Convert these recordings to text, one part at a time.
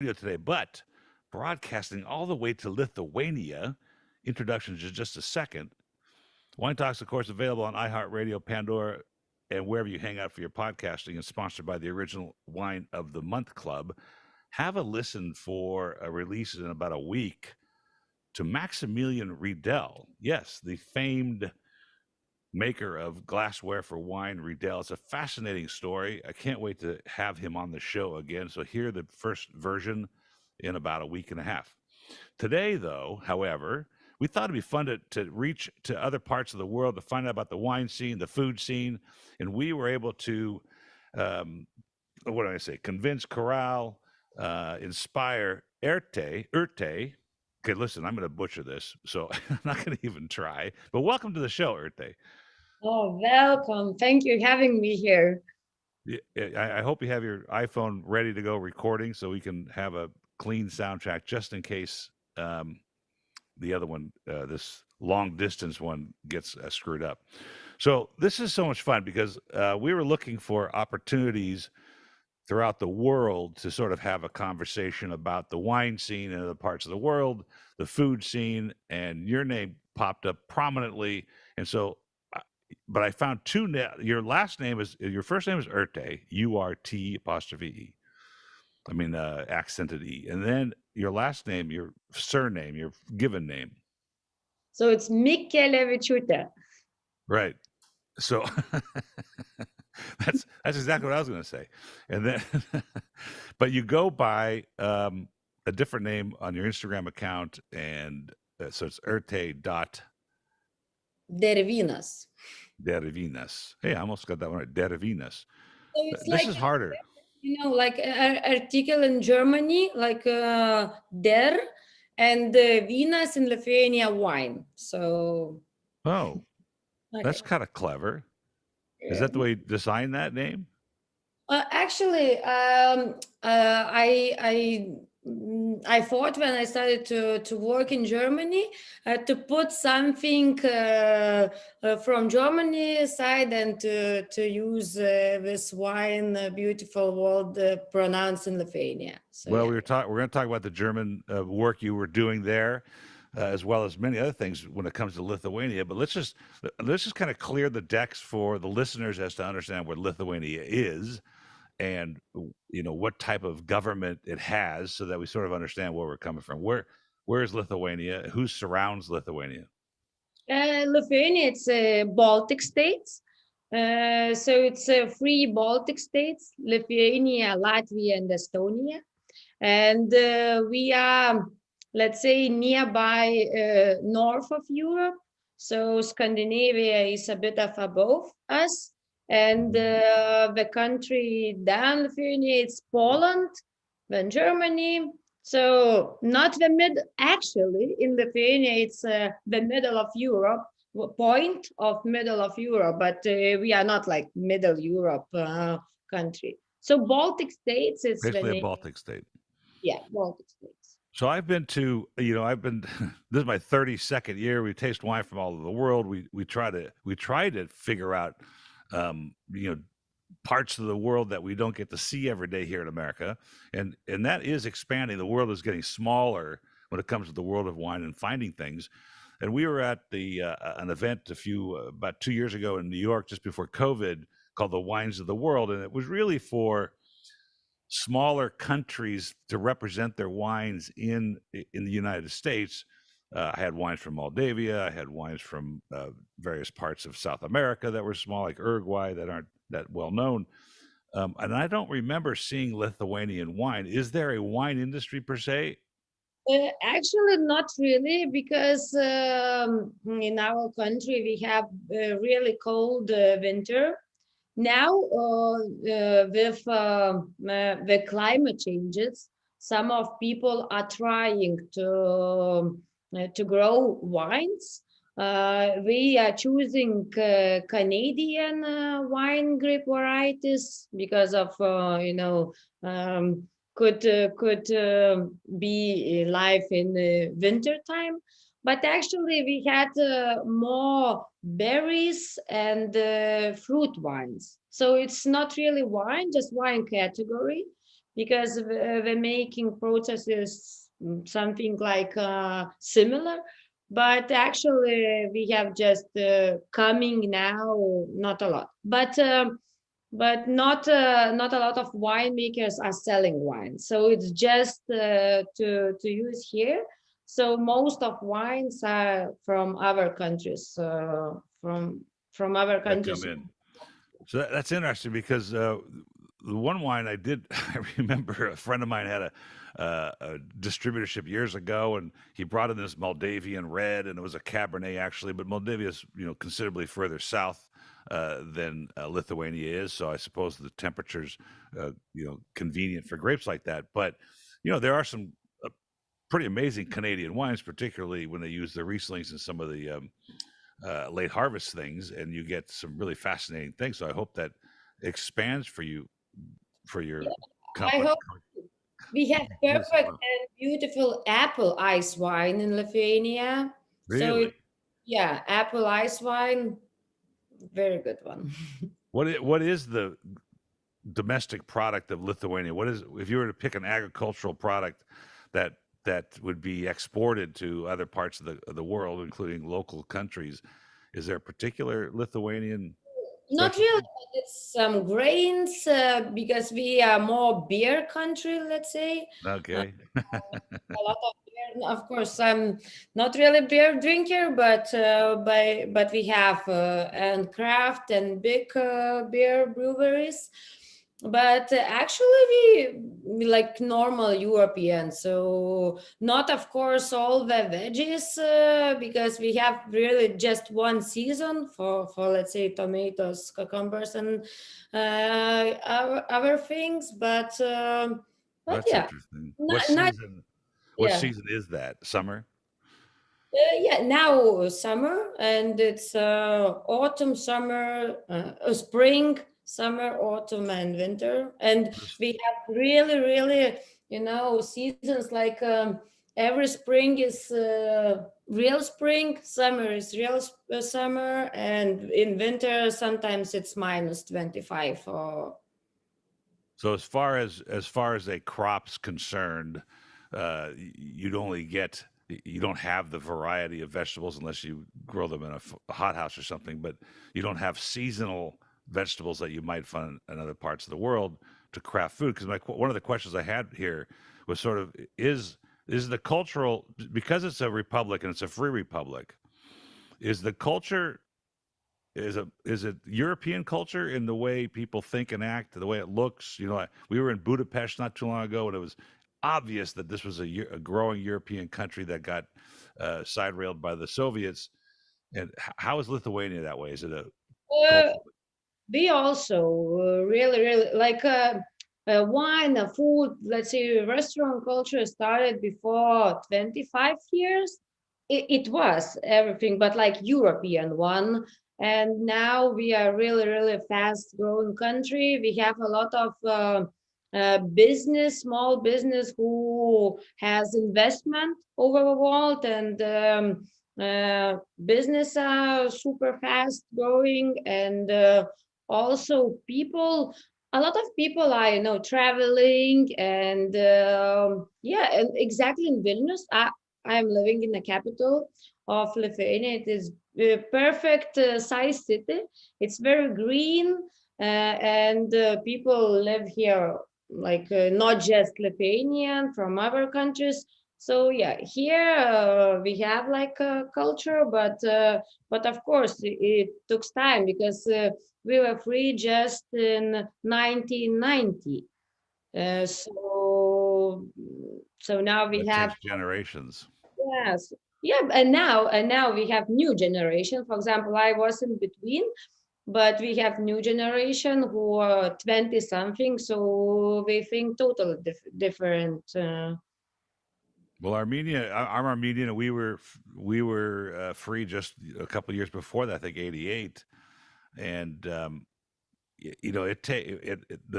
studio today, but broadcasting all the way to Lithuania. Introduction is just a second. Wine Talks, of course, available on iHeartRadio, Pandora, and wherever you hang out for your podcasting, and sponsored by the Original Wine of the Month Club. Have a listen for a release in about a week to Maximilian Riedel. Yes, the famed maker of glassware for wine, Riedel. It's a fascinating story. I can't wait to have him on the show again. So, hear the first version in about a week and a half. Today, though, however, we thought it'd be fun to reach to other parts of the world to find out about the wine scene, the food scene, and we were able to, um, what do I say, convince, corral, inspire Urte. Okay, listen, I'm going to butcher this, so I'm not going to even try. But welcome to the show, Urte. Oh, welcome. Thank you having me here. I hope you have your iPhone ready to go recording so we can have a clean soundtrack just in case the other one, this long distance one, gets screwed up. So this is so much fun because we were looking for opportunities throughout the world to sort of have a conversation about the wine scene in other parts of the world, the food scene, and your name popped up prominently. And so, but I found your last name is, your first name is Urte, URT apostrophe E. I mean, accented E. And then your last name, your surname, your given name. So it's Mikelevičiūtė. Right. So that's exactly what I was going to say. And then, but you go by a different name on your Instagram account, and so it's Urte dot Dervynas. Derivinas. Hey, I almost got that one right. Derivinas. So it's This like, is harder. like an article in Germany, like der, and Vynas in Lithuania, wine. So, Oh, that's okay. kind of clever. Is Yeah. that the way you designed that name? Actually, I thought when I started to work in Germany to put something from Germany side and to use this wine, beautiful word pronounced in Lithuania. So Well, yeah. we're going to talk about the German work you were doing there, as well as many other things when it comes to Lithuania. But let's just kind of clear the decks for the listeners as to understand what Lithuania is, and what type of government it has, so that we sort of understand where we're coming from. Where is Lithuania? Who surrounds Lithuania? Lithuania, it's Baltic states. So it's three Baltic states: Lithuania, Latvia, and Estonia. And we are, let's say, nearby north of Europe. So Scandinavia is a bit of above us. And the country down Lithuania, it's Poland, then Germany. So not the mid, actually, in Lithuania, it's the middle of Europe, point of middle of Europe, but we are not like middle Europe country. So Baltic states is the Basically, a name. Baltic state. Yeah, Baltic states. So I've been this is my 32nd year. We taste wine from all over the world. We try to figure out um, you know parts of the world that we don't get to see every day here in America, and that is expanding. The world is getting smaller when it comes to the world of wine and finding things. And we were at the an event about 2 years ago in New York, just before COVID, called the Wines of the World, and it was really for smaller countries to represent their wines in the United States. I had wines from Moldavia. I had wines from various parts of South America that were small, like Uruguay, that aren't that well known. And I don't remember seeing Lithuanian wine. Is there a wine industry per se? Actually, not really, because in our country we have really cold winter. Now, with the climate changes, some of people are trying to grow wines. We are choosing Canadian wine grape varieties because of could be life in the winter time. But actually, we had more berries and fruit wines. So it's not really wine, just wine category. because the making process is something like similar, but actually we have just coming now, not a lot, but not a lot of winemakers are selling wine, so it's just to use here. So most of wines are from other countries, from other that come countries. in. So that's interesting because the one wine I did, I remember a friend of mine had a distributorship years ago, and he brought in this Moldavian red, and it was a Cabernet actually, but Moldavia is considerably further south than Lithuania is, so I suppose the temperature's convenient for grapes like that. But there are some pretty amazing Canadian wines, particularly when they use the Rieslings and some of the late harvest things, and you get some really fascinating things. So I hope that expands for you for your I company. hope we have Yes, perfect well, and beautiful apple ice wine in Lithuania. So really? yeah, apple ice wine, very good one. What is the domestic product of Lithuania? What is, if you were to pick an agricultural product that would be exported to other parts of the world, including local countries, is there a particular Lithuanian Not really, specialty? but it's some grains because we are more beer country, let's say. Okay. A lot of beer. Of course, I'm not really beer drinker, but we have and craft and big beer breweries. But actually, we like normal European. So not, of course, all the veggies because we have really just one season for let's say tomatoes, cucumbers, and other things. But That's yeah, interesting. not What yeah. season is that? Summer? Yeah, now summer, and it's autumn, summer, spring, summer, autumn, and winter. And This- we have really, really, seasons like every spring is real spring, summer is real summer, and in winter sometimes it's minus 25 or So as far as a crop's concerned, you'd only get, you don't have the variety of vegetables unless you grow them in a hothouse or something. But you don't have seasonal vegetables that you might find in other parts of the world to craft food. Because one of the questions I had here was sort of is the cultural, because it's a republic and it's a free republic, is the culture, is it European culture in the way people think and act, the way it looks? We were in Budapest not too long ago, and it was obvious that this was a growing European country that got side railed by the Soviets. And how is Lithuania that way? Is it a uh, cultural? we also really, really like wine, food, let's say restaurant culture started before 25 years. It was everything, but like European one. And now we are really, really fast growing country. We have a lot of business, small business who has investment over the world, and business are super fast growing, and also people, a lot of people are traveling, and yeah, and exactly in Vilnius, I'm living in the capital of Lithuania. It is a perfect size city. It's very green, and people live here like not just Lithuanian, from other countries. So yeah, here we have like a culture, but of course it took time because we were free just in 1990. So now we That have, takes generations. yes, yeah, and now we have new generation. For example, I was in between, but we have new generation who are 20 something, so they think totally different. Well, Armenia, I'm Armenian, and we were free just a couple of years before that. I think '88, and the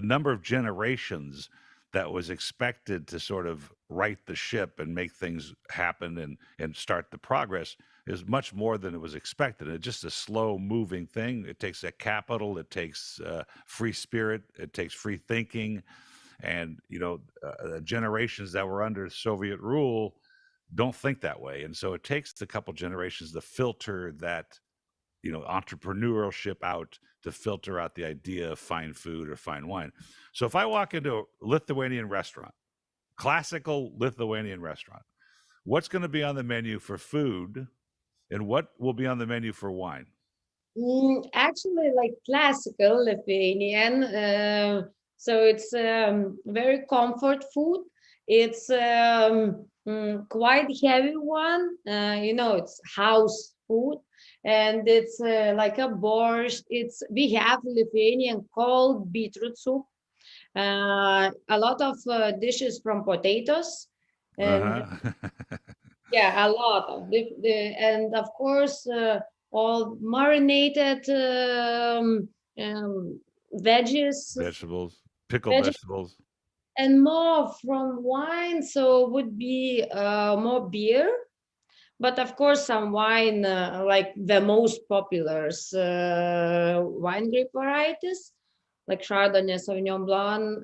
number of generations that was expected to sort of right the ship and make things happen and start the progress is much more than it was expected. It's just a slow moving thing. It takes a capital, it takes free spirit, it takes free thinking, and generations that were under Soviet rule don't think that way, and so it takes a couple generations to filter that entrepreneurship out, to filter out the idea of fine food or fine wine. So if I walk into a Lithuanian restaurant, classical Lithuanian restaurant, what's going to be on the menu for food and what will be on the menu for wine? Actually, like classical Lithuanian. So it's very comfort food. It's quite heavy one. It's house food, and it's like a borscht. We have Lithuanian cold beetroot soup. A lot of dishes from potatoes, and Uh-huh. yeah, a lot of and of course all marinated veggies, Vegetables, pickled veg vegetables. and more from wine. So would be more beer, but of course some wine like the most popular wine grape varieties like Chardonnay, Sauvignon Blanc,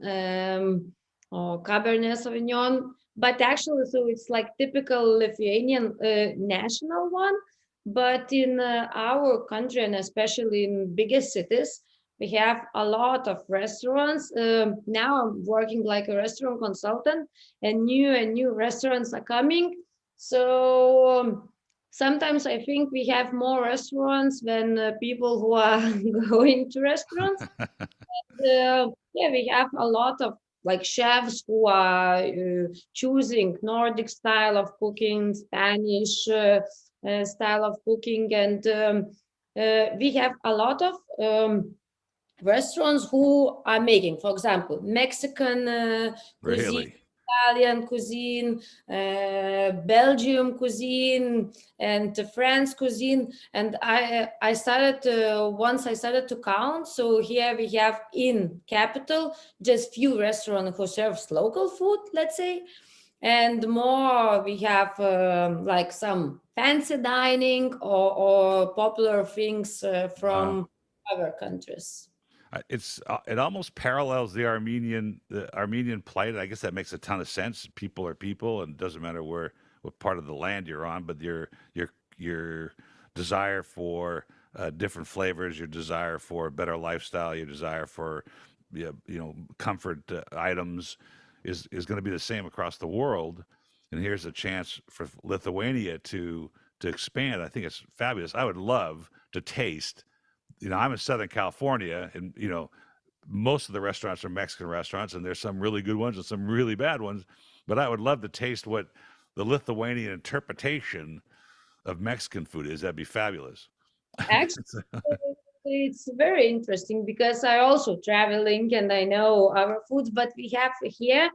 or Cabernet Sauvignon. But actually, so it's like typical Lithuanian national one. But in our country, and especially in biggest cities, we have a lot of restaurants. Now I'm working like a restaurant consultant, and new restaurants are coming. So sometimes I think we have more restaurants than people who are going to restaurants. Yeah, we have a lot of like chefs who are choosing Nordic style of cooking, Spanish style of cooking, and we have a lot of restaurants who are making, for example, Mexican cuisine, Really? Italian cuisine, Belgium cuisine, and France cuisine. And I started once I started to count. So here we have in capital just few restaurants who serves local food, let's say, and more we have like some fancy dining or popular things Wow. from other countries. It almost parallels the Armenian plight. I guess that makes a ton of sense. People are people, and it doesn't matter what part of the land you're on, but your desire for different flavors, your desire for a better lifestyle, your desire for comfort items is going to be the same across the world. And here's a chance for Lithuania to expand. I think it's fabulous. I would love to taste. I'm in Southern California, and most of the restaurants are Mexican restaurants, and there's some really good ones and some really bad ones. But I would love to taste what the Lithuanian interpretation of Mexican food is. That'd be fabulous. Actually, it's very interesting because I also traveling and I know our foods, but we have here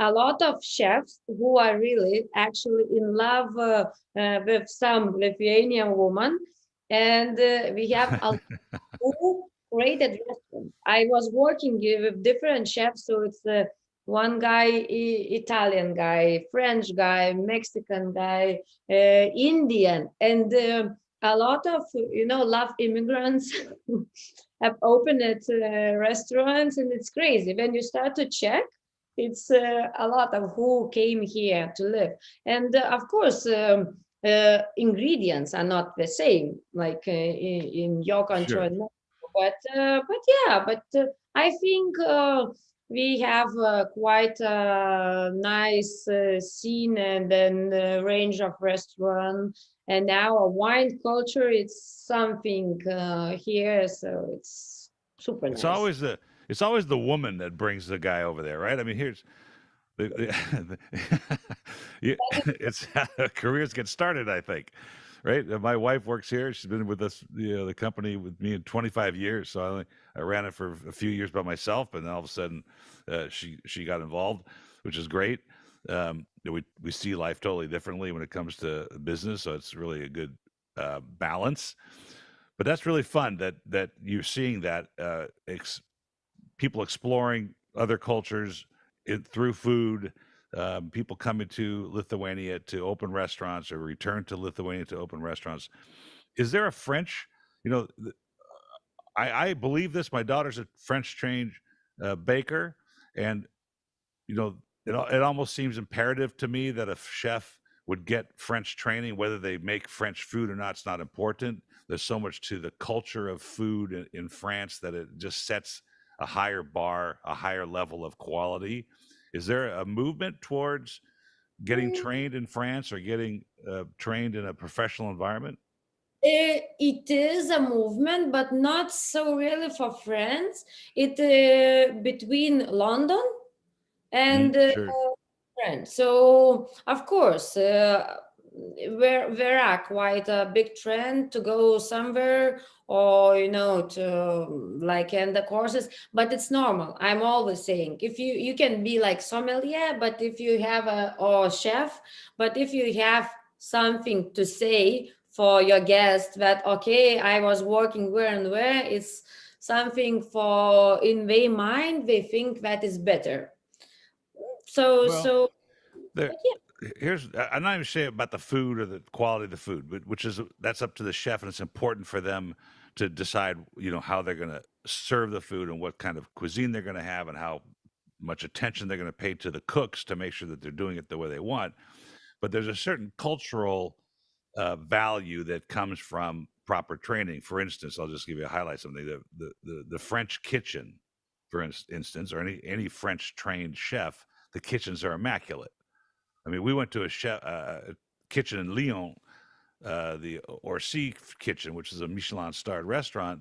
a lot of chefs who are really actually in love with some Lithuanian woman, and we have a who created restaurants. I was working with different chefs, so it's one guy, Italian guy, French guy, Mexican guy, Indian, and a lot of love immigrants have opened restaurants, and it's crazy when you start to check. It's a lot of who came here to live, and of course. Ingredients are not the same like in your country, Sure. but yeah, but I think we have quite a nice scene and then range of restaurant, and now a wine culture. It's something here, so it's super It's nice. always the it's always the woman that brings the guy over there, right? I mean, here's it's how careers get started, I think, right? My wife works here. She's been with us, the company with me in 25 years. So I ran it for a few years by myself, and all of a sudden, she got involved, which is great. We see life totally differently when it comes to business, so it's really a good balance. But that's really fun that you're seeing that people exploring other cultures through food, people coming to Lithuania to open restaurants or return to Lithuania to open restaurants. Is there a French? You know, I believe this. My daughter's a French trained baker, and you know, it almost seems imperative to me that a chef would get French training, whether they make French food or not, it's not important. There's so much to the culture of food in France that it just sets a higher bar, a higher level of quality. Is there a movement towards getting trained in France or getting trained in a professional environment? It is a movement, but not so really for France. It between London and Sure. France. So of course, there are quite a big trend to go somewhere or to like end the courses, but it's normal. I'm always saying if you can be like sommelier, but if you have a or chef, but if you have something to say for your guest that okay, I was working where and where, it's something for in their mind they think that is better. so Well, so there, but yeah. I'm not even saying about the food or the quality of the food, but that's up to the chef, and it's important for them to decide, how they're going to serve the food and what kind of cuisine they're going to have and how much attention they're going to pay to the cooks to make sure that they're doing it the way they want. But there's a certain cultural value that comes from proper training. For instance, I'll just give you a highlight something. The French kitchen, for instance, or any French trained chef, the kitchens are immaculate. I mean, we went to a kitchen in Lyon, the Orsi kitchen, which is a Michelin starred restaurant.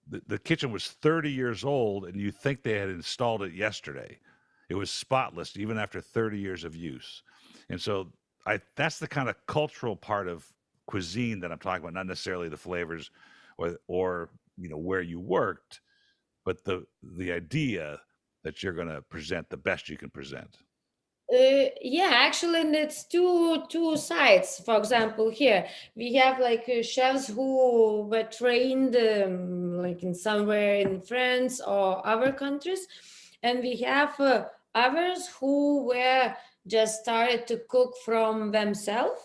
The kitchen was 30 years old, and you think they had installed it yesterday. It was spotless, even after 30 years of use. And so that's the kind of cultural part of cuisine that I'm talking about, not necessarily the flavors or where you worked, but the idea that you're going to present the best you can present. Yeah, actually, and it's two sides. For example, here we have like chefs who were trained like in somewhere in France or other countries, and we have others who were just started to cook from themselves,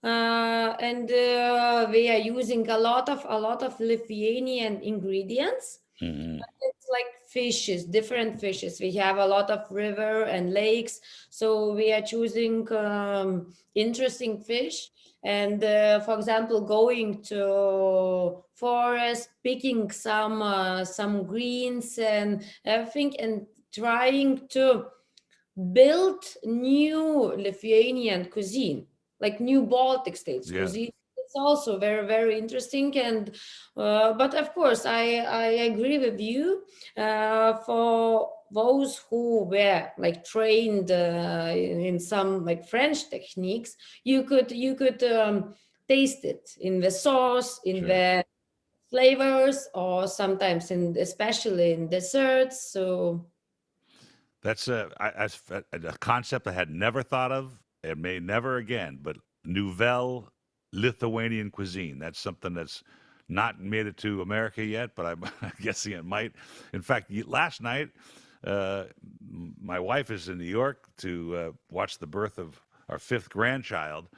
and we are using a lot of Lithuanian ingredients. Hmm. It's like fishes, different fishes. We have a lot of river and lakes, so we are choosing interesting fish. And for example, going to forest, picking some greens and everything, and trying to build new Lithuanian cuisine, like new Baltic states Yeah. cuisine. It's also very, very interesting. And but of course, I agree with you. For those who were like trained in some like French techniques, you could taste it in the sauce, in Sure. the flavors, or sometimes in especially in desserts. So That's a concept I had never thought of and may never again, but Nouvelle Lithuanian cuisine. That's something that's not made it to America yet, but I'm guessing it might. In fact, last night, my wife is in New York to watch the birth of our fifth grandchild.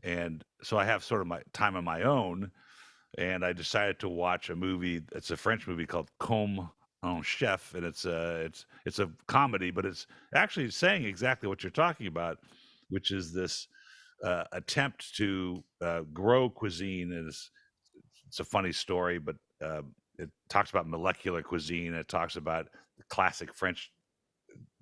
And so I have sort of my time on my own, and I decided to watch a movie. It's a French movie called Comme un Chef, and it's a comedy, but it's actually saying exactly what you're talking about, which is this attempt to grow cuisine. And it's a funny story, but it talks about molecular cuisine. It talks about the classic French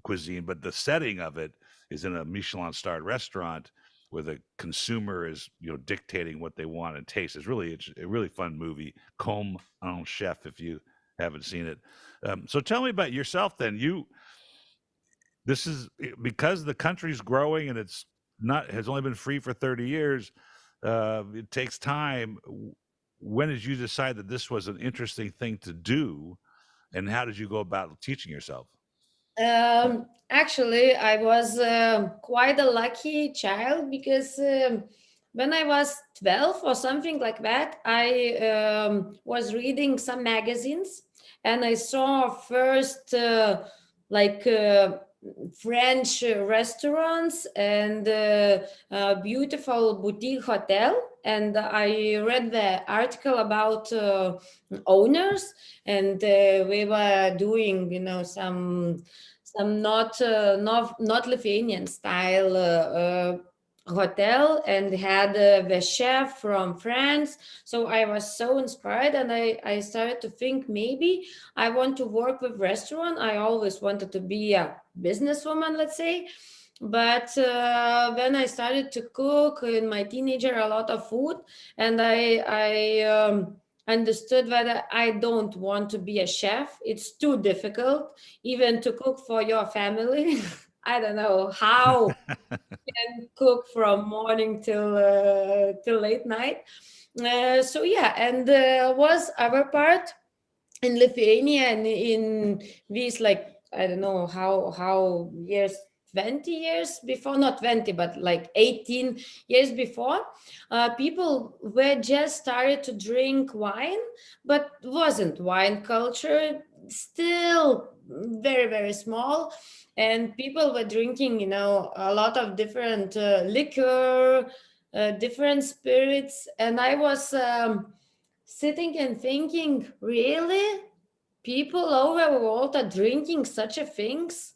cuisine, but the setting of it is in a Michelin starred restaurant where the consumer is dictating what they want and taste. It's a really fun movie, Comme un Chef, if you haven't seen it. So tell me about yourself then. This is because the country's growing and it's not has only been free for 30 years. It takes time. When did you decide that this was an interesting thing to do, and how did you go about teaching yourself? Actually, I was quite a lucky child because when I was 12 or something like that, I was reading some magazines and I saw first like French restaurants and beautiful boutique hotel. And I read the article about owners, and we were doing, some not Lithuanian style hotel, and had the chef from France. So I was so inspired, and I started to think maybe I want to work with restaurant. I always wanted to be a businesswoman, let's say. But when I started to cook in my teenager a lot of food, and I understood that I don't want to be a chef. It's too difficult, even to cook for your family. I don't know how can cook from morning till late night. So yeah, and was our part in Lithuania, and in these, like, I don't know how years, 20 years before, not 20 but like 18 years before, people were just started to drink wine, but wasn't wine culture, still very very small. And people were drinking, a lot of different liquor, different spirits. And I was sitting and thinking, really? People over the world are drinking such a things?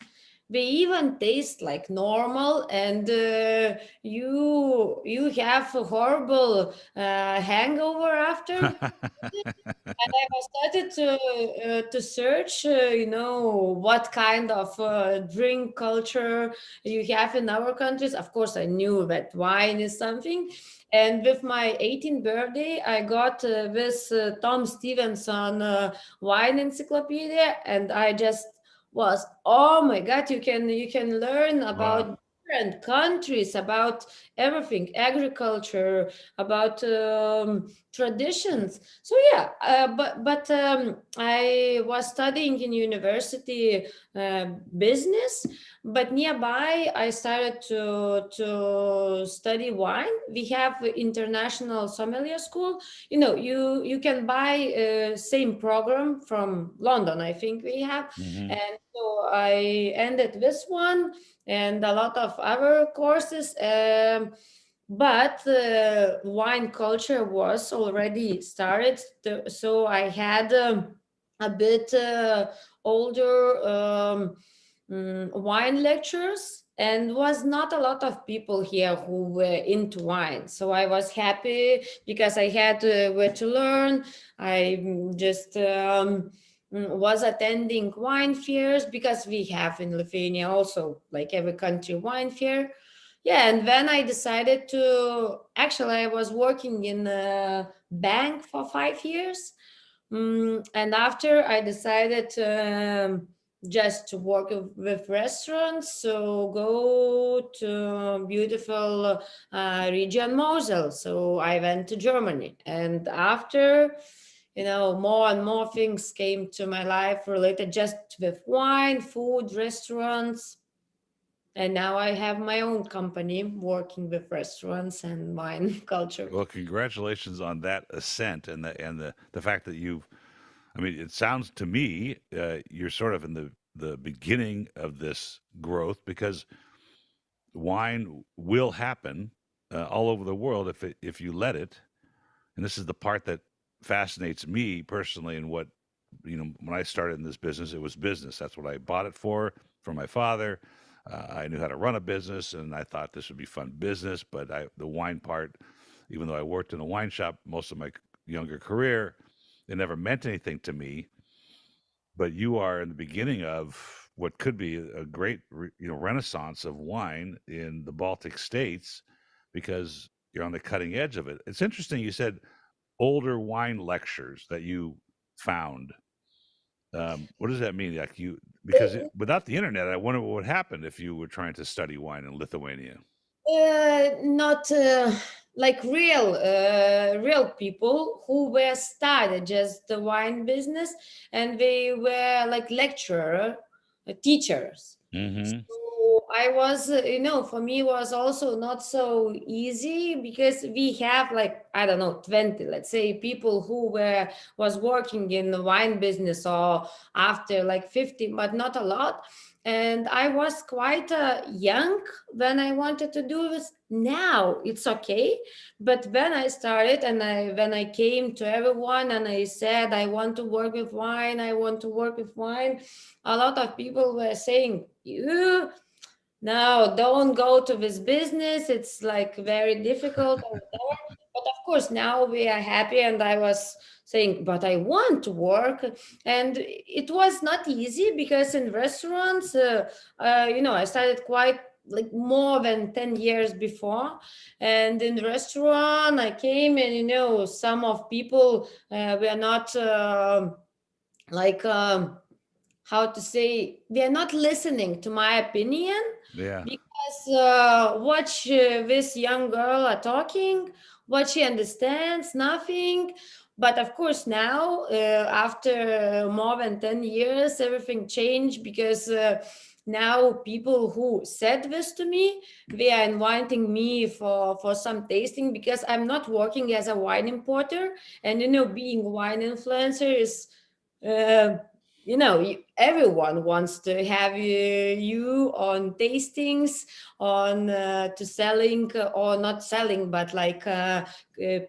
They even taste like normal, and you have a horrible hangover after. And I was started to search, what kind of drink culture you have in our countries. Of course, I knew that wine is something. And with my 18th birthday, I got this Tom Stevenson wine encyclopedia, and I just was, oh my God, you can learn Wow. about different countries, about everything, agriculture, about traditions. So yeah, but I was studying in university business, but nearby I started to study wine. We have international sommelier school. You can buy same program from London, I think we have. Hmm. And so I ended this one and a lot of other courses. But wine culture was already started, so I had a bit older wine lectures, and was not a lot of people here who were into wine. So I was happy because I had where to learn. I just was attending wine fairs, because we have in Lithuania also, like every country, wine fair. Yeah, and then I decided to, actually, I was working in a bank for 5 years. And after I decided just to work with restaurants, so go to beautiful region Mosel. So I went to Germany. And after, more and more things came to my life related just with wine, food, restaurants. And now I have my own company working with restaurants and wine culture. Well, congratulations on that ascent and the fact that you've. I mean, it sounds to me you're sort of in the beginning of this growth, because wine will happen all over the world if you let it. And this is the part that fascinates me personally. And what, when I started in this business, it was business. That's what I bought it for my father. I knew how to run a business, and I thought this would be fun business. But the wine part, even though I worked in a wine shop most of my younger career, it never meant anything to me. But you are in the beginning of what could be a great, renaissance of wine in the Baltic states, because you're on the cutting edge of it. It's interesting. You said older wine lectures that you found. What does that mean? Like because without the internet, I wonder what would happen if you were trying to study wine in Lithuania. Not like real people who were started just the wine business, and they were like lecturer, teachers. Hmm. So I was, for me it was also not so easy, because we have, like, I don't know, 20, let's say, people who was working in the wine business, or after like 50, but not a lot. and I was quite young when I wanted to do this. Now it's okay, but when I started and when I came to everyone and I said I want to work with wine, I want to work with wine, a lot of people were saying, "You no, don't go to this business. It's like very difficult or whatever." But of course, now we are happy. And I was saying, but I want to work. And it was not easy because in restaurants, I started quite like more than 10 years before. And in the restaurant, I came and, some of people were not like, how to say, they're not listening to my opinion Yeah. because watch this young girl are talking, what she understands, nothing. But of course now, after more than 10 years, everything changed because now people who said this to me, they are inviting me for some tasting because I'm not working as a wine importer. And being wine influencer is uh, everyone wants to have you on tastings, on to selling or not selling, but like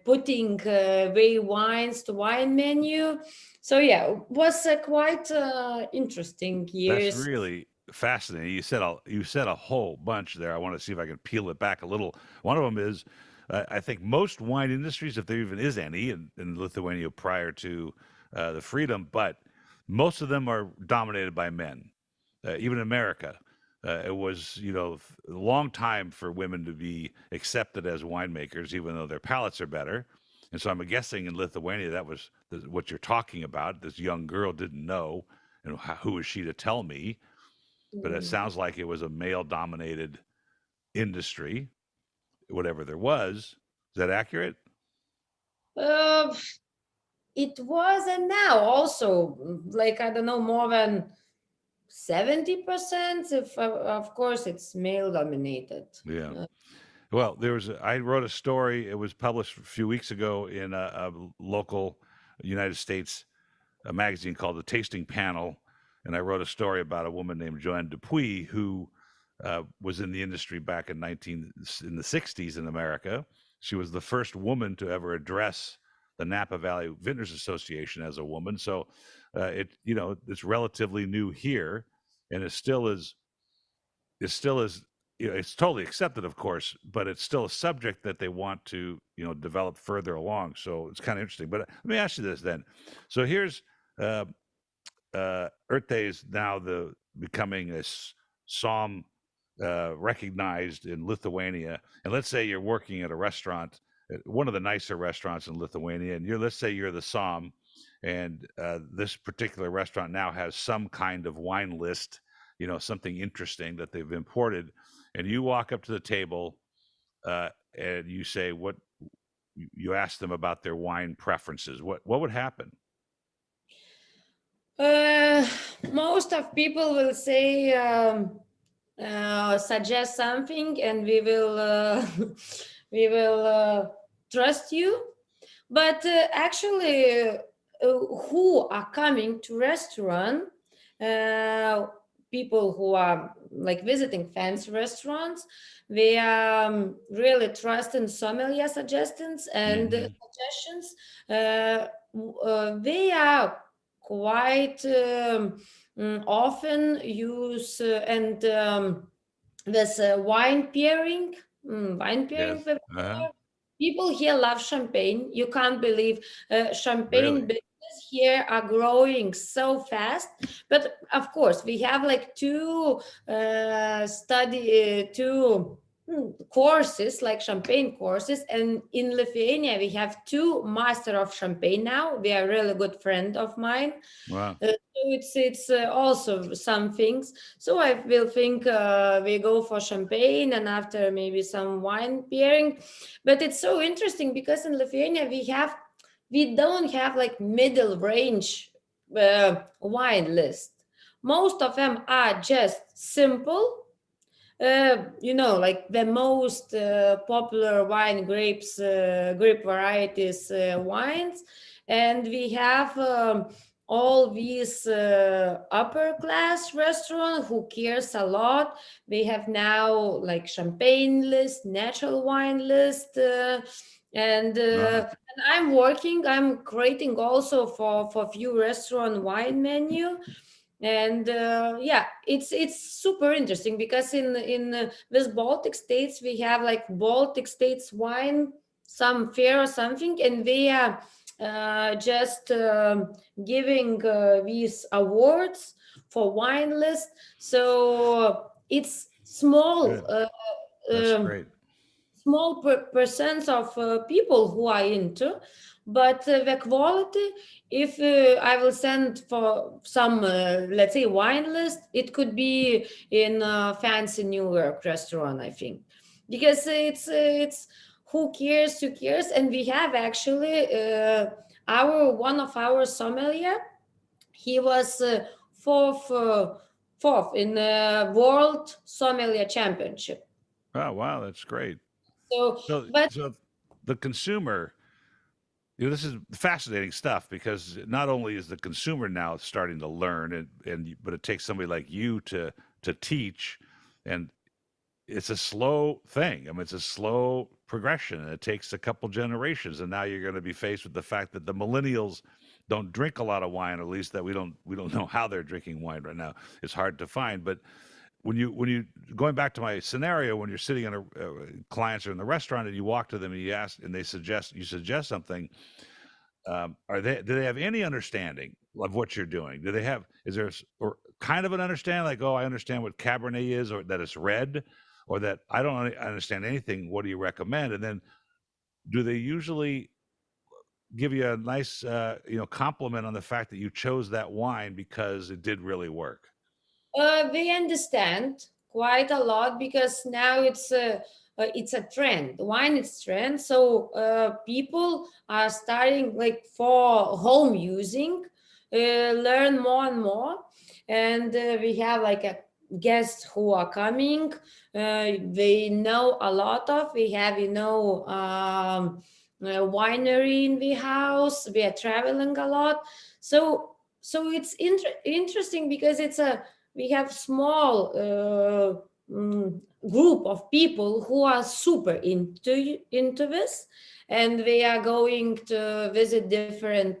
putting way wines to wine menu. So yeah, it was quite interesting That's years. really fascinating. You said a whole bunch there. I want to see if I can peel it back a little. One of them is, I think most wine industries, if there even is any in Lithuania prior to the freedom, but most of them are dominated by men. Even in America, it was a long time for women to be accepted as winemakers, even though their palates are better. And so I'm guessing in Lithuania that was what you're talking about. This young girl didn't know, and who was she to tell me? But it Mm. sounds like it was a male-dominated industry, whatever there was. Is that accurate? Uh, it was, and now also, like, I don't know, more than 70%, if of course it's male dominated. Yeah. Uh, Well, I wrote a story. It was published a few weeks ago in a local United States magazine called The Tasting Panel, and I wrote a story about a woman named Joanne Dupuy who was in the industry back in the 60s in America. She was the first woman to ever address the Napa Valley Vintners Association as a woman. So it's relatively new here, and it still is it's totally accepted, of course, but it's still a subject that they want to develop further along. So it's kind of interesting. But let me ask you this then. So here's uh, Urte is now becoming a psalm recognized in Lithuania. And let's say you're working at a restaurant, one of the nicer restaurants in Lithuania, and let's say you're the psalm, and this particular restaurant now has some kind of wine list, something interesting that they've imported, and you walk up to the table and you say what you ask them about their wine preferences. What would happen? Uh, Most of people will say, suggest something, and we will we will trust you. But actually, who are coming to restaurant? Uh, People who are like visiting fancy restaurants, they really trust in sommelier suggestions and Hmm. suggestions. They are quite often use and this wine pairing Yes. with Uh-huh. people here love champagne. You can't believe champagne Really? business here are growing so fast. But of course, we have like two courses, like champagne courses. And in Lithuania, we have two master of champagne now. They are really good friend of mine. Wow. So it's also some things. So I will think we go for champagne and after maybe some wine pairing. But it's so interesting because in Lithuania we don't have like middle range wine list. Most of them are just simple. Like the most popular grape varieties wines, and we have all these upper class restaurant who cares a lot. They have now like champagne list, natural wine list, Uh-huh. and I'm creating also for few restaurant wine menu. And yeah, it's super interesting because in this Baltic states we have like Baltic states wine, some fair or something, and they are just giving these awards for wine list. So it's small Good. That's um, great. small percent of people who are into, but the quality, if I will send for some let's say wine list, it could be in a fancy New York restaurant, I think, because it's who cares, and we have actually our one of our sommelier, he was fourth in the world sommelier championship. Oh, wow, that's great. So So, but so the consumer, this is fascinating stuff because not only is the consumer now starting to learn, but it takes somebody like you to teach, and it's a slow thing. I mean, it's a slow progression, and it takes a couple generations, and now you're going to be faced with the fact that the millennials don't drink a lot of wine, at least that we don't know how they're drinking wine right now. It's hard to find, but when you going back to my scenario, when you're sitting in clients are in the restaurant and you walk to them and you ask and you suggest something, do they have any understanding of what you're doing? Do they have is there or kind of an understanding, like, oh, I understand what Cabernet is, or that it's red, or that I don't understand anything, what do you recommend? And then do they usually give you a nice compliment on the fact that you chose that wine because it did really work? we understand quite a lot because now it's a trend. Wine is trend, so people are starting like for home using, learn more and more, and we have like a guests who are coming. They know a lot of. We have a winery in the house. We are traveling a lot, so it's interesting because we have small group of people who are super into this, and they are going to visit different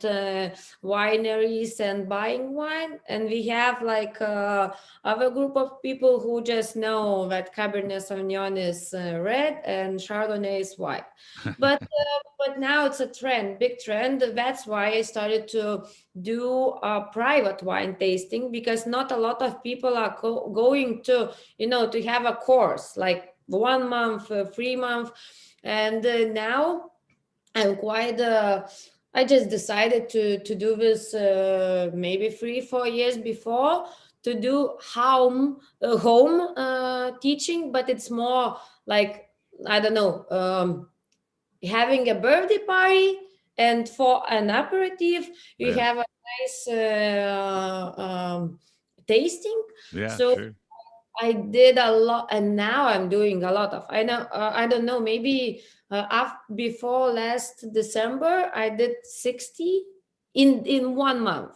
wineries and buying wine, and we have like other group of people who just know that Cabernet Sauvignon is red and Chardonnay is white, but now it's a trend, big trend. That's why I started to do a private wine tasting, because not a lot of people are going to to have a course like 1 month, 3 month, and now I'm quite I just decided to do this maybe 3 4 years before, to do home teaching, but it's more like, I don't know, having a birthday party, and for an aperitif you Yeah, have a nice tasting. yeah, So sure. I did a lot, and now I'm doing a lot of. I know. I don't know. Maybe before last December, I did 60 in 1 month.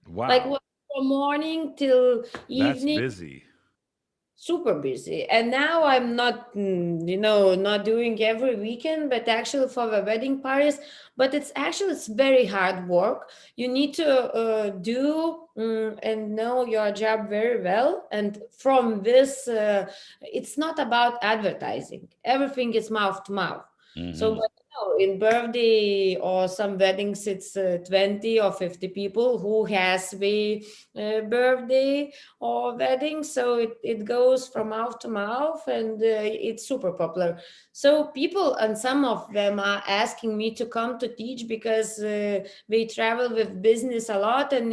Like Wow, from morning till that's evening, busy. super busy. And now I'm not not doing every weekend, but actually for the wedding parties. But it's very hard work. You need to do and know your job very well, and from this it's not about advertising, everything is mouth to mouth. So Hmm. but in birthday or some weddings, it's 20 or 50 people who has the birthday or wedding, so it goes from mouth to mouth, and it's super popular. So people, and some of them are asking me to come to teach because they travel with business a lot, and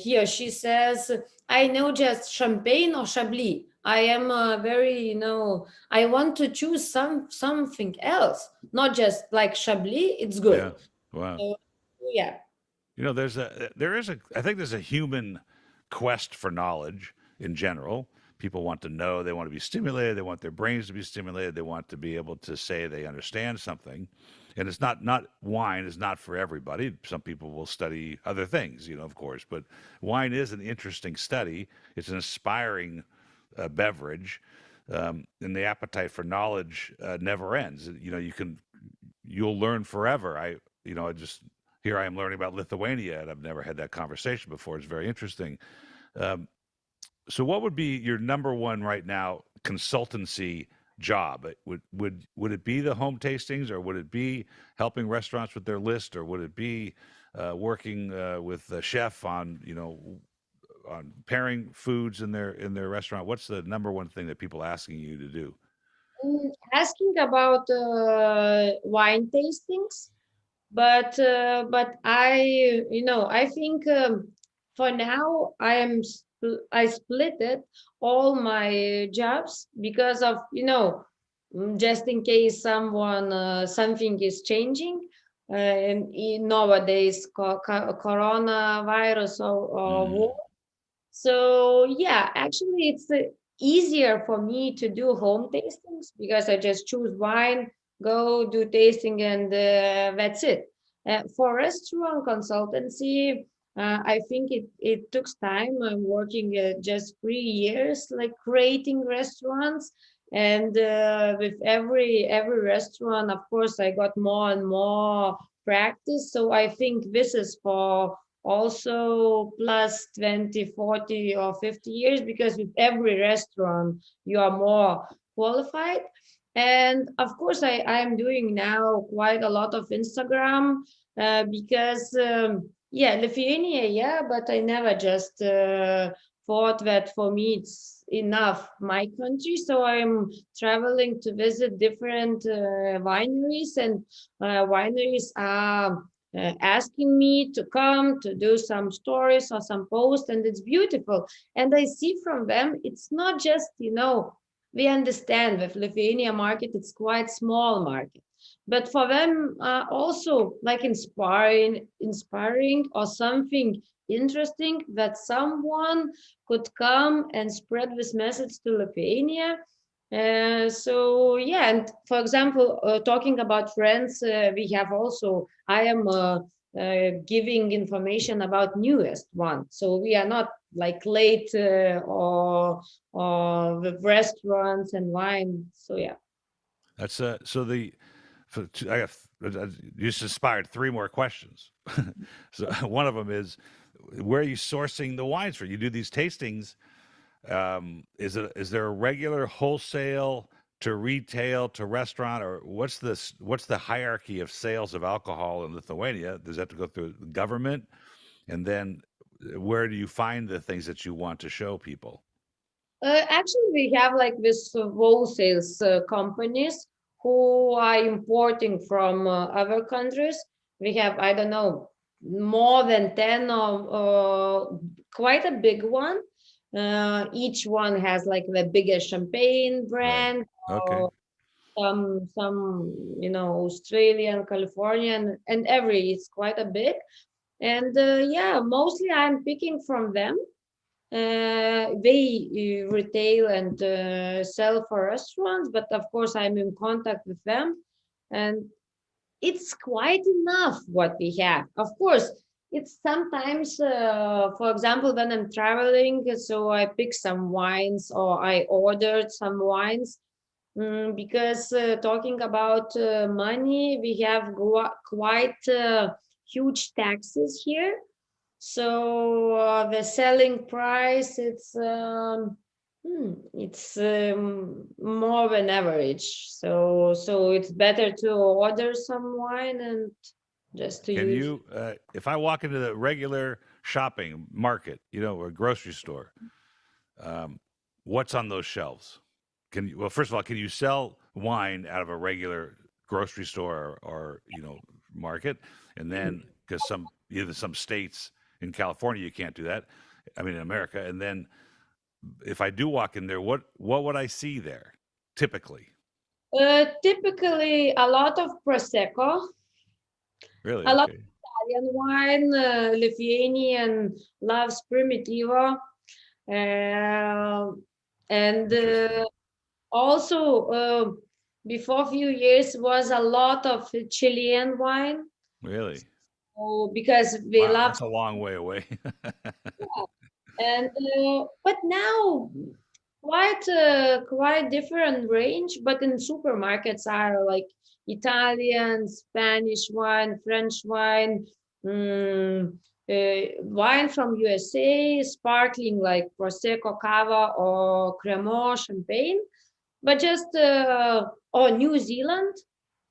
he or she says, I know just champagne or chablis. I am very, I want to choose something else, not just like chablis, it's Yeah. good. Wow. So yeah. I think there's a human quest for knowledge in general. People want to know, they want to be stimulated, they want their brains to be stimulated, they want to be able to say they understand something. and it's not wine is not for everybody. Some people will study other things, of course, but wine is an interesting study. It's an inspiring beverage, and the appetite for knowledge never ends. You'll learn forever. I just here I am learning about Lithuania, and I've never had that conversation before. It's very interesting. Um, so, what would be your number one right now consultancy job? Would it be the home tastings, or would it be helping restaurants with their list, or would it be working with the chef on on pairing foods in their restaurant? What's the number one thing that people asking you to do? Asking about wine tastings, but I think for now I split it all my jobs because of just in case something is changing, nowadays coronavirus or war. Mm, So yeah, actually it's easier for me to do home tastings because I just choose wine, go do tasting, and that's it. For restaurant consultancy, I think it took time. I'm working just 3 years, like creating restaurants, and with every restaurant, of course, I got more and more practice. So I think this is for also plus 20, 40, or 50 years, because with every restaurant you are more qualified. And of course I'm doing now quite a lot of Instagram, because yeah, Lithuania, yeah, but I never just thought that for me it's enough my country, so I'm traveling to visit different wineries, and wineries are asking me to come to do some stories or some posts, and it's beautiful. And I see from them it's not just we understand with Lithuania market it's quite small market, but for them also like inspiring or something interesting that someone could come and spread this message to Lithuania. So yeah, and for example, talking about friends, we have also, I am giving information about newest one. So we are not like late or with restaurants and wine. So yeah. that's so the I have you just inspired three more questions. So one of them is, where are you sourcing the wines for? You do these tastings. Is there a regular wholesale to retail to restaurant, or what's the hierarchy of sales of alcohol in Lithuania? Does that have to go through the government? And then where do you find the things that you want to show people? Actually, we have like this wholesale companies who are importing from other countries. We have, I don't know, more than 10 or quite a big one. Each one has like the biggest champagne Right. brand, Okay. or some Australian, Californian, and every it's quite a big. And yeah, mostly I'm picking from them. They retail and sell for restaurants, but of course I'm in contact with them, and it's quite enough what we have. Of course, it's sometimes, for example, when I'm traveling, so I pick some wines or I ordered some wines. Because talking about money, we have quite huge taxes here, so the selling price it's more than average. So it's better to order some wine and just to Can use. you, if I walk into the regular shopping market, or grocery store, um, what's on those shelves? Well, first of all, can you sell wine out of a regular grocery store or market? And then, because either some states in California you can't do that. I mean, in America. And then, if I do walk in there, what would I see there typically? Typically, a lot of prosecco, Really? a lot of Okay. Italian wine. Lithuanian loves Primitivo, uh, and Interesting. also. before a few years was a lot of Chilean wine. Really? Oh, because we Wow, love. that's a long way away. And but now quite different range. But in supermarkets are like Italian, Spanish wine, French wine, wine from USA, sparkling like Prosecco, Cava, or Cremant, Champagne. But just or New Zealand.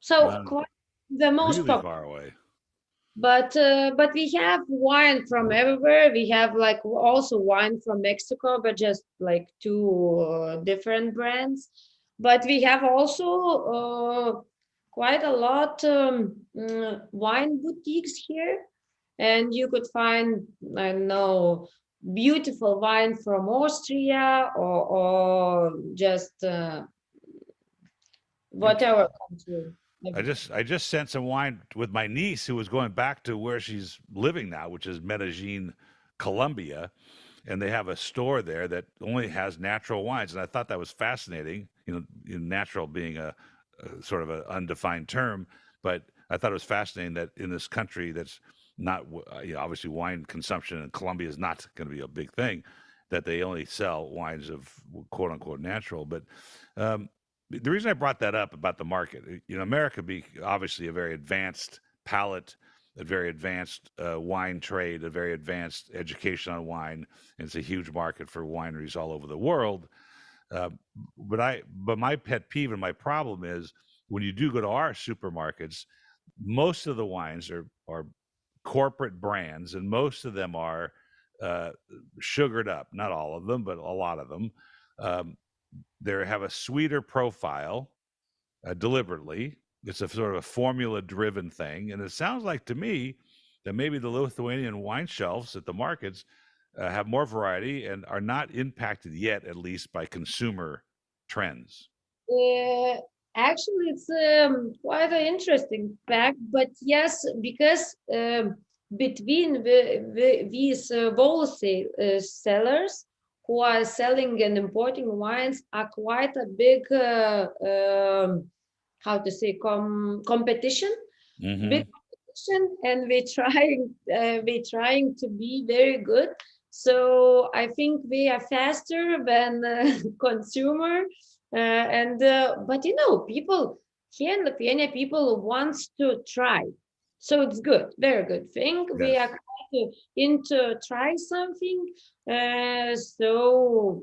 So Wow, quite the most really popular. far away. But we have wine from everywhere. We have like also wine from Mexico, but just like two different brands. But we have also quite a lot wine boutiques here, and you could find, I don't know, beautiful wine from Austria, or just Okay. whatever country. I just sent some wine with my niece who was going back to where she's living now, which is Medellin, Colombia, and they have a store there that only has natural wines, and I thought that was fascinating. Natural being a sort of an undefined term, but I thought it was fascinating that in this country that's not, obviously wine consumption in Colombia is not going to be a big thing, that they only sell wines of quote unquote natural. But um, the reason I brought that up about the market, America be obviously a very advanced palate, a very advanced wine trade, a very advanced education on wine, and it's a huge market for wineries all over the world. Uh, but my pet peeve and my problem is when you do go to our supermarkets, most of the wines are corporate brands, and most of them are uh, sugared up. Not all of them, but a lot of them. Um, they have a sweeter profile deliberately. It's a sort of a formula driven thing. And it sounds like to me that maybe the Lithuanian wine shelves at the markets have more variety and are not impacted yet, at least by consumer trends. Uh, Actually, it's quite an interesting fact, but yes, because between these wholesale sellers who are selling and importing wines are quite a big, how to say, competition, big Hmm. competition, and we're trying to be very good. So I think we are faster than consumer, and but people here in Lithuania, people wants to try, so it's good, very good thing. We are Yes. quite into try something, so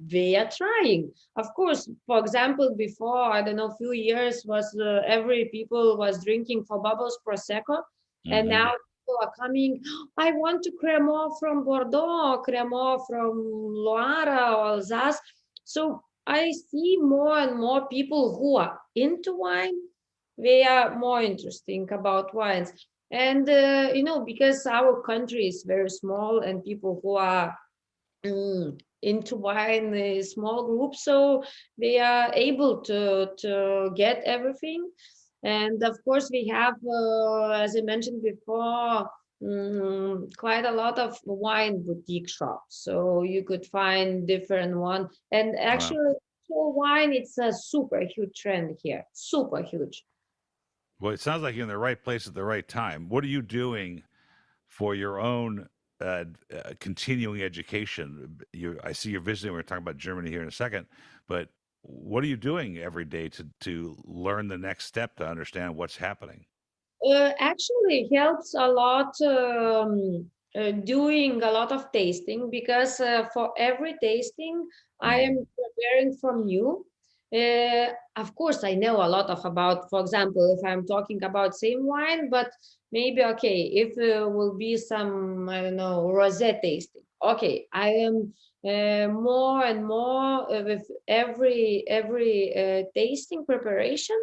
they are trying. Of course, for example, before, I don't know, a few years was every people was drinking for bubbles Prosecco, and Hmm. now people are coming. I want to Cremant from Bordeaux, Cremant from Loire or Alsace. So I see more and more people who are into wine. They are more interesting about wines. And, because our country is very small and people who are into wine is small group, so they are able to get everything. And of course, we have, as I mentioned before, quite a lot of wine boutique shops. So you could find different one. And Wow. actually, for wine, it's a super huge trend here. Super huge. Well, it sounds like you're in the right place at the right time. What are you doing for your own continuing education? I see you're visiting. We're talking about Germany here in a second, but what are you doing every day to learn the next step to understand what's happening? Actually, helps a lot doing a lot of tasting, because for every tasting, I Hmm. am preparing from new. Of course, I know a lot of about, for example, if I'm talking about same wine, but maybe, okay, if will be some, I don't know, rosé tasting. Okay, I am more and more with every tasting preparation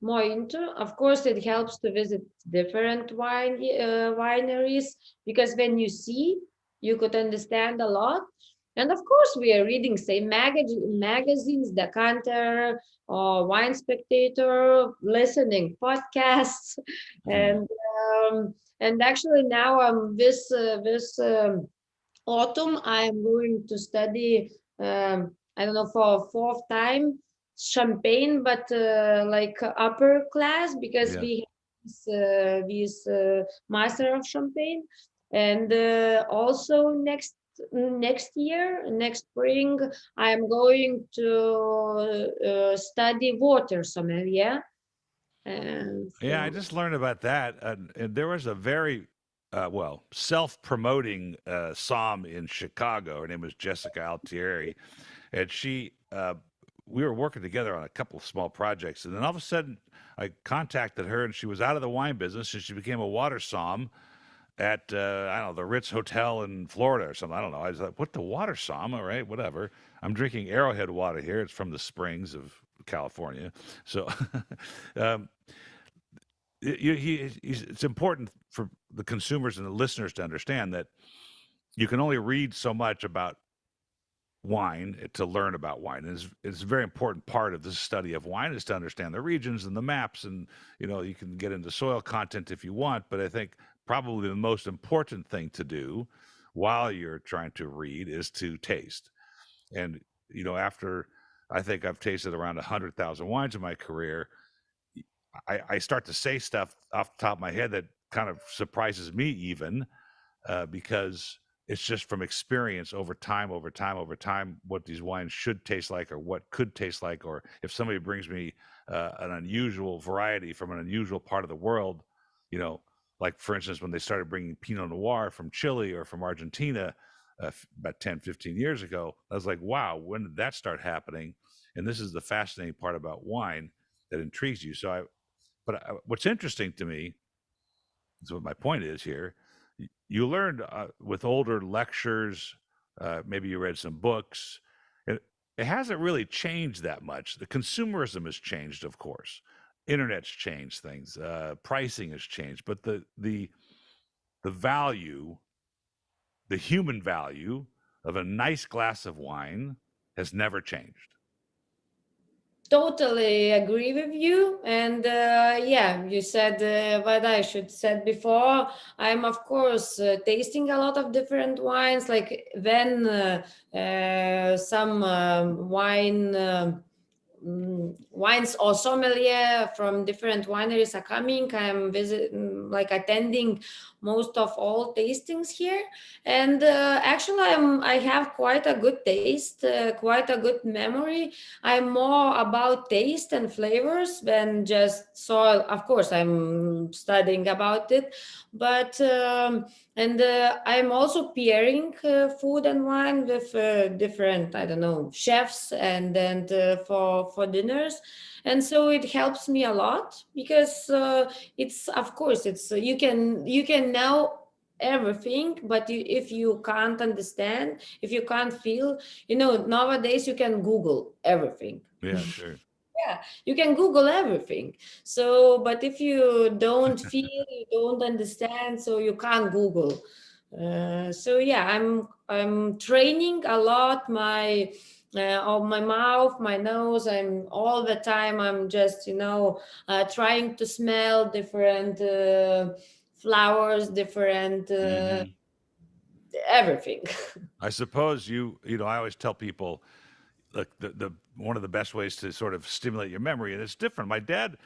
more into. Of course, it helps to visit different wineries, because when you see, you could understand a lot. And of course, we are reading, say, magazines, Decanter or Wine Spectator, listening podcasts, Hmm. and actually now this autumn I am going to study. I don't know, for a fourth time, champagne, but like upper class, because Yeah. we have this master of champagne. And also next year, next spring, I'm going to study water sommelier. And Yeah, I so just learned about that. And there was a very, well, self-promoting som in Chicago. Her name was Jessica Altieri, and we were working together on a couple of small projects. And then all of a sudden, I contacted her, and she was out of the wine business, and she became a water som at I don't know, the Ritz Hotel in Florida or something. I don't know. I was like, "What, the water som?" All right, whatever. I'm drinking Arrowhead water here. It's from the springs of California, so. um, it's important for the consumers and the listeners to understand that you can only read so much about wine to learn about wine. And it's a very important part of the study of wine is to understand the regions and the maps. And, you can get into soil content if you want, but I think probably the most important thing to do while you're trying to read is to taste. And, after I think I've tasted around 100,000 wines in my career, I start to say stuff off the top of my head that kind of surprises me even because it's just from experience over time, what these wines should taste like or what could taste like. Or if somebody brings me an unusual variety from an unusual part of the world, like for instance, when they started bringing Pinot Noir from Chile or from Argentina about 10, 15 years ago, I was like, wow, when did that start happening? And this is the fascinating part about wine that intrigues you. What's interesting to me is what my point is here. You learned with older lectures, maybe you read some books. It hasn't really changed that much. The consumerism has changed, of course. Internet's changed things. Pricing has changed, but the value, the human value of a nice glass of wine has never changed. totally agree with you. And yeah, you said what I should said before. I'm of course tasting a lot of different wines. Like when some wine. Wines or sommelier from different wineries are coming. I'm like attending most of all tastings here, and actually I have quite a good taste, quite a good memory. I'm more about taste and flavors than just soil. Of course, I'm studying about it, but and I'm also pairing food and wine with different, I don't know, chefs, and then for dinners. And so it helps me a lot because it's, of course, it's you can know everything, but if you can't understand, if you can't feel, nowadays you can Google everything. Yeah, sure. Yeah, you can Google everything. So, but if you don't feel, you don't understand, so you can't Google. So yeah, I'm training a lot of my mouth, my nose. I'm all the time. I'm just trying to smell different flowers, different Hmm. everything. I suppose I always tell people, look, the one of the best ways to sort of stimulate your memory, and it's different. My dad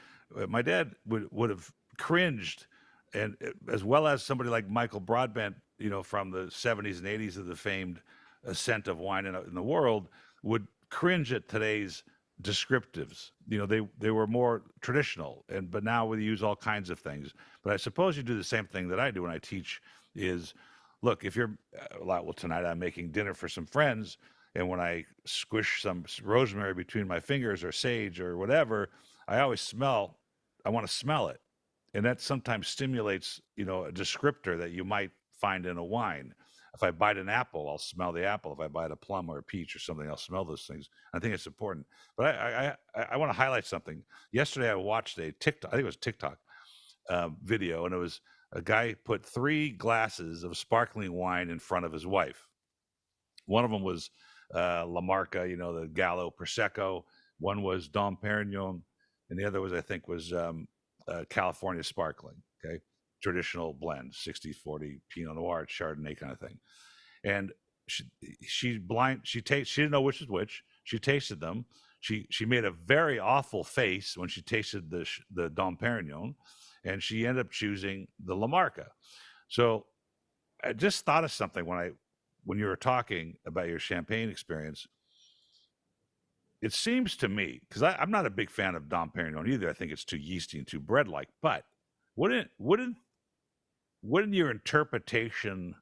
would have cringed, and as well as somebody like Michael Broadbent, from the 70s and 80s of the famed ascent of wine in the world, would cringe at today's descriptives. They were more traditional, but now we use all kinds of things. But I suppose you do the same thing that I do when I teach. Is look, if you're well, tonight I'm making dinner for some friends, and when I squish some rosemary between my fingers or sage or whatever, I always I want to smell it. And that sometimes stimulates, a descriptor that you might find in a wine. If I bite an apple, I'll smell the apple. If I bite a plum or a peach or something, I'll smell those things. I think it's important. But I want to highlight something. Yesterday, I watched a TikTok, I think it was TikTok video, and it was a guy put 3 glasses of sparkling wine in front of his wife. One of them was La Marca, the Gallo Prosecco. One was Dom Perignon, and the other was, I think, was California Sparkling. Okay, traditional blend, 60-40 Pinot Noir, Chardonnay kind of thing. And she didn't know which was which. She tasted them. she made a very awful face when she tasted the Dom Perignon, and she ended up choosing the La Marca. So I just thought of something when you were talking about your champagne experience. It seems to me, because I'm not a big fan of Dom Perignon either. I think it's too yeasty and too bread-like. But wouldn't your interpretation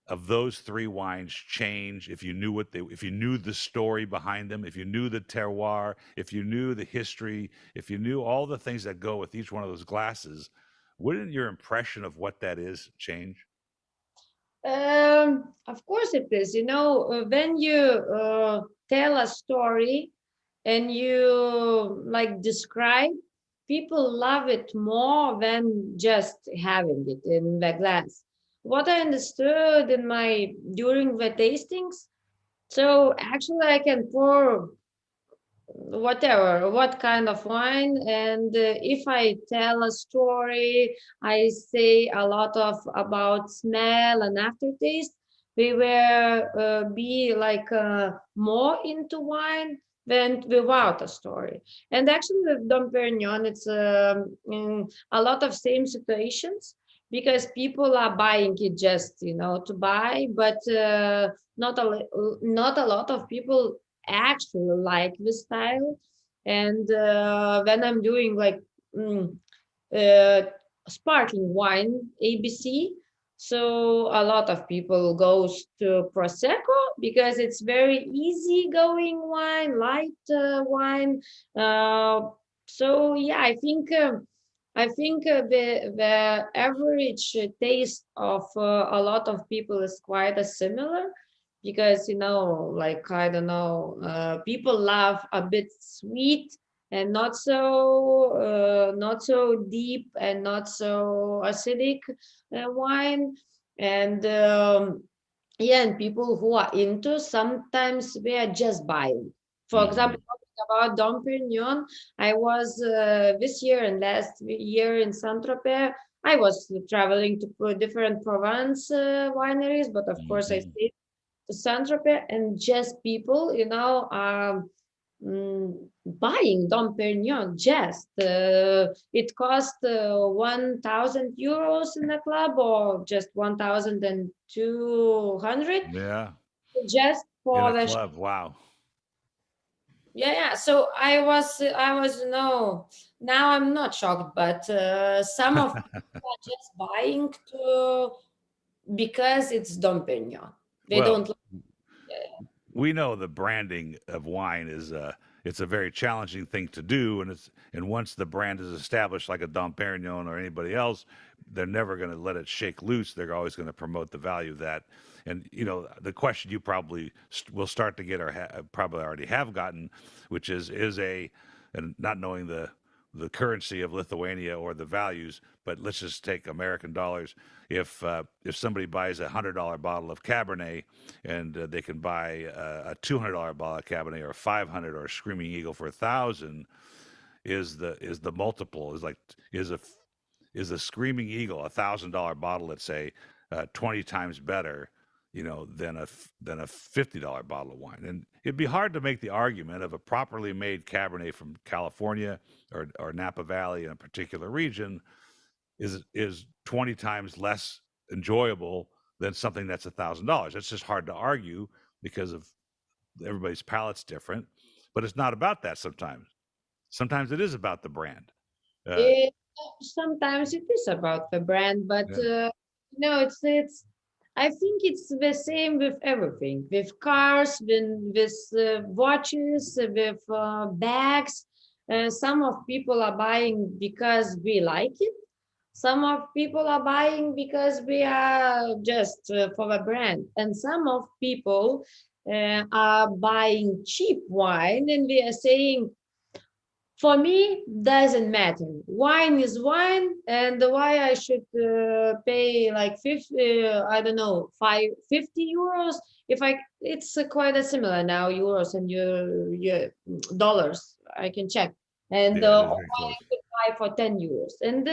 of those three wines change if you knew if you knew the story behind them, if you knew the terroir, if you knew the history, if you knew all the things that go with each one of those glasses? Wouldn't your impression of what that is change? Of course it is. When you tell a story and you like describe, people love it more than just having it in the glass. What I understood during the tastings, so actually I can pour what kind of wine, and if I tell a story, I say a lot of about smell and aftertaste, we will be like more into wine than without a story. And actually with Dom Perignon, it's in a lot of same situations, because people are buying it just to buy, but not a lot of people actually like this style. And when I'm doing like uh, sparkling wine, ABC, so a lot of people goes to Prosecco because it's very easy going wine, light wine. So yeah, I think the average taste of a lot of people is quite a similar, because like I don't know, people love a bit sweet and not so deep and not so acidic wine. And yeah, and people who are into, sometimes we are just buying. For example, talking about Dom Perignon, I was this year and last year in Saint-Tropez. I was traveling to different Provence wineries, but of course I stayed to Saint-Tropez, and just people, are buying Dom Perignon. Just it cost 1,000 euros in the club, or just 1,200, Yeah, just in for a the club. Wow. yeah. So I was now I'm not shocked, but some of people are just buying to because it's Dom Perignon. They Well, don't like. we know the branding of wine is it's a very challenging thing to do, and once the brand is established, like a Dom Perignon or anybody else, they're never going to let it shake loose. They're always going to promote the value of that. And the question you probably will start to get, or probably already have gotten, which is and not knowing the currency of Lithuania or the values, but let's just take American dollars. If somebody buys $100 bottle of Cabernet, and they can buy a $200 bottle of Cabernet, or 500, or a Screaming Eagle for 1,000, is the multiple is a Screaming Eagle, $1,000 bottle, let's say, 20 times better, than a $50 bottle of wine. And it'd be hard to make the argument of a properly made Cabernet from California or Napa Valley in a particular region is 20 times less enjoyable than something that's $1,000. It's just hard to argue because of everybody's palate's different. But it's not about that sometimes. Sometimes it is about the brand. Uh, It, Sometimes it is about the brand, but yeah. it's. I think it's the same with everything, with cars, with watches, with bags. Some of people are buying because we like it. Some of people are buying because we are just for the brand, and some of people are buying cheap wine, and we are saying, for me, doesn't matter. Wine is wine, and why I should pay like 50, I don't know, 50 euros. If it's quite a similar now, euros and your dollars. I can check, and Yeah, it is or very I close. could buy for 10 euros, and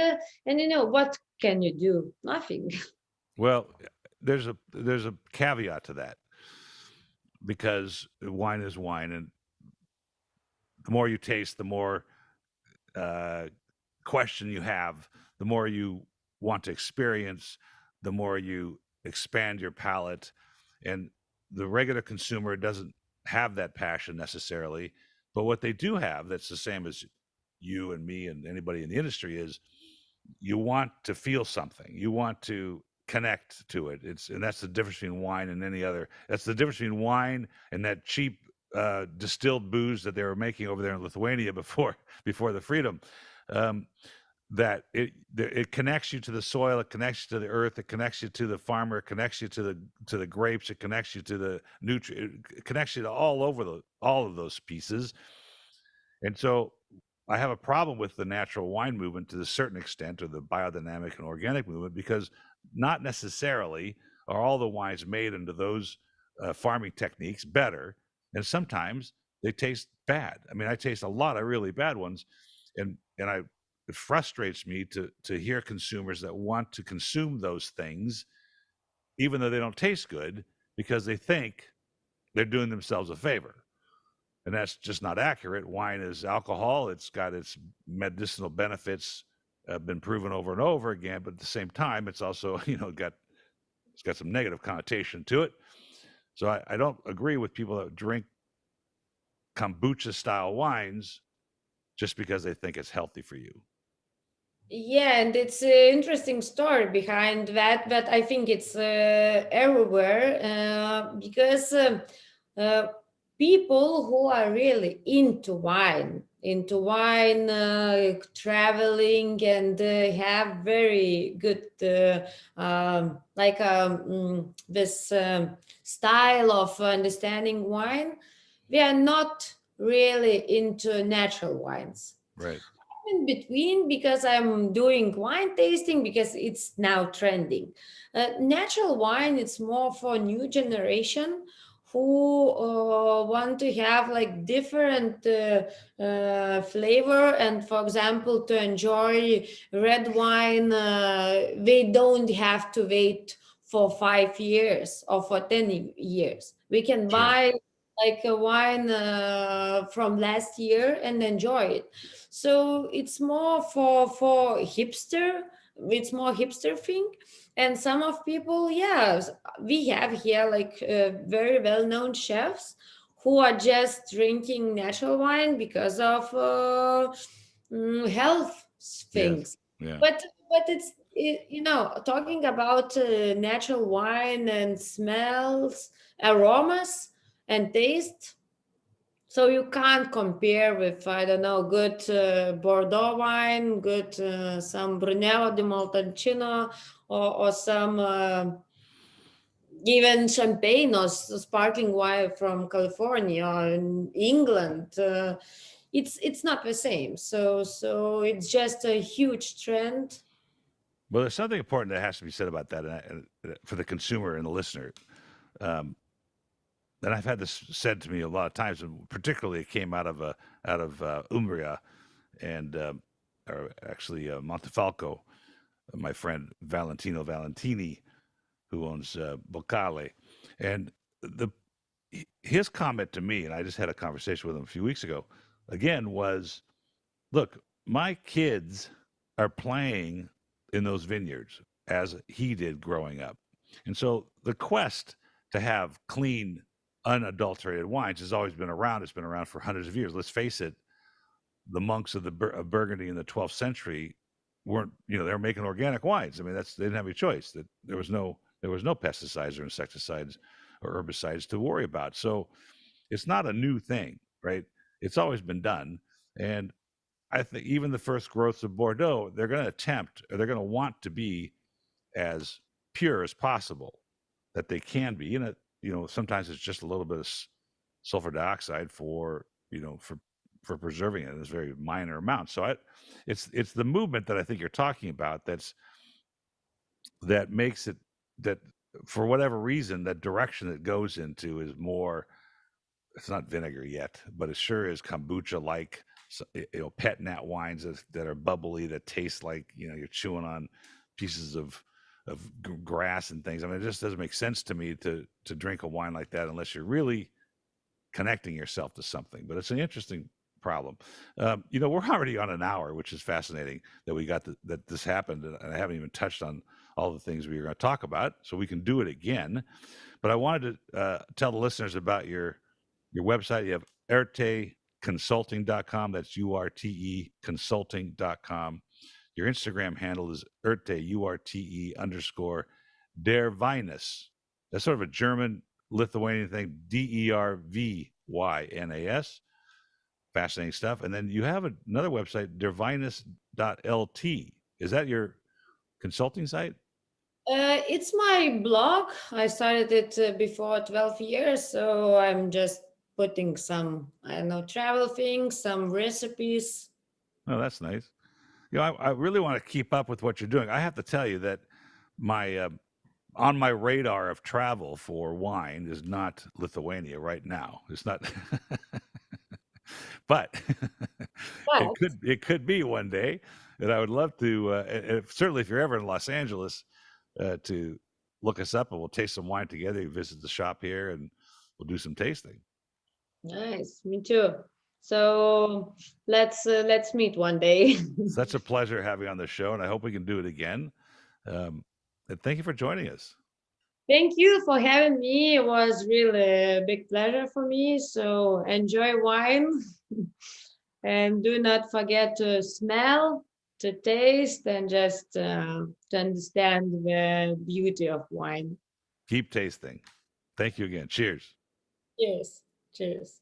what can you do? Nothing. Well, there's a caveat to that, because wine is wine, and the more you taste, the more question you have, the more you want to experience, the more you expand your palate. And the regular consumer doesn't have that passion necessarily. But what they do have that's the same as you and me and anybody in the industry is you want to feel something. You want to connect to it. And that's the difference between wine and any other. That's the difference between wine and that cheap distilled booze that they were making over there in Lithuania before the freedom. Um, that it connects you to the soil, it connects you to the earth, it connects you to the farmer, it connects you to the grapes, it connects you to the it connects you to all of those pieces. And so I have a problem with the natural wine movement to a certain extent, or the biodynamic and organic movement, because not necessarily are all the wines made under those farming techniques better, and sometimes they taste bad. I mean, I taste a lot of really bad ones, and it frustrates me to hear consumers that want to consume those things, even though they don't taste good, because they think they're doing themselves a favor. And that's just not accurate. Wine is alcohol. It's got its medicinal benefits, been proven over and over again. But at the same time, it's also, it's got some negative connotation to it. So I don't agree with people that drink kombucha style wines just because they think it's healthy for you. Yeah, and it's an interesting story behind that, but I think it's everywhere because people who are really into wine, traveling, and have very good this style of understanding wine, we are not really into natural wines. Right. In between, because I'm doing wine tasting because it's now trending. Natural wine, it's more for new generation who want to have like different flavor, and for example, to enjoy red wine, they don't have to wait for 5 years or for 10 years. We can Sure. buy like a wine from last year and enjoy it. So it's more for hipster. It's more hipster thing. And some of people, yes, we have here like very well-known chefs who are just drinking natural wine because of health Yes. things. Yeah. But talking about natural wine and smells, aromas, and taste. So you can't compare with, I don't know, good Bordeaux wine, good some Brunello di Montalcino, or some even champagne or sparkling wine from California or in England. It's not the same. So it's just a huge trend. Well, there's something important that has to be said about that, for the consumer and the listener. Um, and I've had this said to me a lot of times, and particularly it came out of Umbria, and or actually Montefalco. My friend Valentino Valentini, who owns Bocale, and the his comment to me, and I just had a conversation with him a few weeks ago, again was, look, my kids are playing in those vineyards as he did growing up. And so the quest to have clean, unadulterated wines has always been around. It's been around for hundreds of years. Let's face it, the monks of of Burgundy in the 12th century weren't, they were making organic wines. I mean, they didn't have a choice. That there was no pesticides or insecticides or herbicides to worry about. So it's not a new thing, right? It's always been done. And I think even the first growths of Bordeaux, they're going to attempt, or they're going to want to be as pure as possible that they can be. Sometimes it's just a little bit of sulfur dioxide for preserving it in this very minor amount. So it's the movement that I think you're talking about that makes it, that for whatever reason, that direction it goes into is more, it's not vinegar yet, but it sure is kombucha like, pet nat wines that are bubbly, that taste like, you're chewing on pieces of grass and things. I mean, it just doesn't make sense to me to drink a wine like that unless you're really connecting yourself to something. But it's an interesting problem. We're already on an hour, which is fascinating that we got that this happened, and I haven't even touched on all the things we were going to talk about. So we can do it again. But I wanted to tell the listeners about your website. You have urteconsulting.com. That's URTE consulting.com. Your Instagram handle is Urte, URTE _ Der Vinus. That's sort of a German Lithuanian thing, DERVYNAS. Fascinating stuff. And then you have another website, dervinus.lt. Is that your consulting site? It's my blog. I started it before 12 years, so I'm just putting some, I don't know, travel things, some recipes. Oh, that's nice. I really want to keep up with what you're doing. I have to tell you that my on my radar of travel for wine is not Lithuania right now. It's not, but But it could be one day. And I would love to. Certainly, if you're ever in Los Angeles, to look us up, and we'll taste some wine together. You visit the shop here, and we'll do some tasting. nice, me too. So let's meet one day. Such a pleasure having you on the show, and I hope we can do it again. And thank you for joining us. Thank you for having me. It was really a big pleasure for me. So enjoy wine and do not forget to smell, to taste, and just to understand the beauty of wine. Keep tasting. Thank you again. Cheers. Cheers. Cheers.